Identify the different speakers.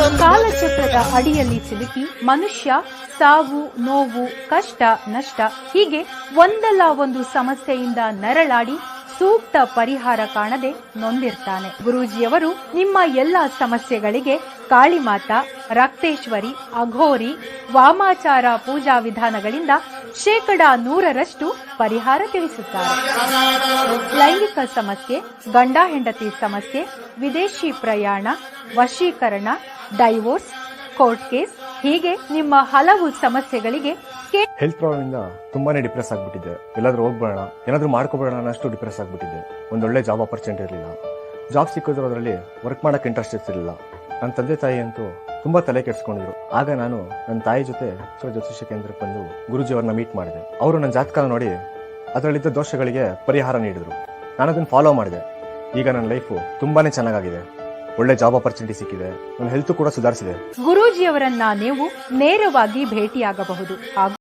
Speaker 1: ಕಾಲಚಕ್ರದ ಅಡಿಯಲ್ಲಿ ಸಿಲುಕಿ ಮನುಷ್ಯ ಸಾವು, ನೋವು, ಕಷ್ಟ, ನಷ್ಟ ಹೀಗೆ ಒಂದಲ್ಲ ಒಂದು ಸಮಸ್ಯೆಯಿಂದ ನರಳಾಡಿ ಸೂಕ್ತ ಪರಿಹಾರ ಕಾಣದೆ ನೊಂದಿರ್ತಾನೆ. ಗುರೂಜಿಯವರು ನಿಮ್ಮ ಎಲ್ಲ ಸಮಸ್ಯೆಗಳಿಗೆ ಕಾಳಿಮಾತಾ, ರಕ್ತೇಶ್ವರಿ, ಅಘೋರಿ, ವಾಮಾಚಾರ ಪೂಜಾ ವಿಧಾನಗಳಿಂದ 100% ಪರಿಹಾರ ತಿಳಿಸುತ್ತಾರೆ. ಲೈಂಗಿಕ ಸಮಸ್ಯೆ, ಗಂಡ ಹೆಂಡತಿ ಸಮಸ್ಯೆ, ವಿದೇಶಿ ಪ್ರಯಾಣ, ವಶೀಕರಣ, ಡೈವೋರ್ಸ್, ಕೋರ್ಟ್ ಕೇಸ್ ಹೀಗೆ ನಿಮ್ಮ ಹಲವು ಸಮಸ್ಯೆಗಳಿಗೆ
Speaker 2: ಹೆಲ್ತ್ ಪ್ರಾಬ್ಲಮ್ ಇಂದ ತುಂಬಾನೇ ಡಿಪ್ರೆಸ್ ಆಗ್ಬಿಟ್ಟಿದ್ದೆ. ಎಲ್ಲಾದ್ರೂ ಹೋಗ್ಬೇಡ, ಏನಾದ್ರೂ ಮಾಡ್ಕೋಬೇಡ ಅನ್ನಷ್ಟು ಡಿಪ್ರೆಸ್ ಆಗ್ಬಿಟ್ಟಿದ್ದೆ. ಒಂದೊಳ್ಳೆ ಜಾಬ್ ಆಪರ್ಚುನಿಟಿ ಇರಲಿಲ್ಲ. ಜಾಬ್ ಸಿಕ್ಕಿದ್ರು ಅದರಲ್ಲಿ ವರ್ಕ್ ಮಾಡಕ್ಕೆ ಇಂಟ್ರೆಸ್ಟ್ ಇರ್ತಿರ್ಲಿಲ್ಲ. ನನ್ನ ತಂದೆ ತಾಯಿ ಅಂತೂ ತುಂಬಾ ತಲೆ ಕೆಡಿಸ್ಕೊಂಡಿದ್ರು. ಆಗ ನಾನು ನನ್ನ ತಾಯಿ ಜೊತೆ ಜ್ಯೋತಿಷ್ಯ ಕೇಂದ್ರಕ್ಕೆ ಬಂದು ಗುರುಜಿ ಅವ್ರನ್ನ ಮೀಟ್ ಮಾಡಿದೆ. ಅವರು ನನ್ನ ಜಾತಕ ನೋಡಿ ಅದರಲ್ಲಿದ್ದ ದೋಷಗಳಿಗೆ ಪರಿಹಾರ ನೀಡಿದ್ರು. ನಾನು ಅದನ್ನ ಫಾಲೋ ಮಾಡಿದೆ. ಈಗ ನನ್ನ ಲೈಫು ತುಂಬಾನೇ ಚೆನ್ನಾಗಿದೆ. ಒಳ್ಳೆ ಜಾಬ್ ಆಪರ್ಚುನಿಟಿ ಸಿಕ್ಕಿದೆ. ನನ್ನ ಹೆಲ್ತ್ ಕೂಡ ಸುಧಾರಿಸಿದೆ.
Speaker 1: ಗುರೂಜಿಯವರನ್ನ ನೀವು ನೇರವಾಗಿ ಭೇಟಿಯಾಗಬಹುದು ಹಾಗೂ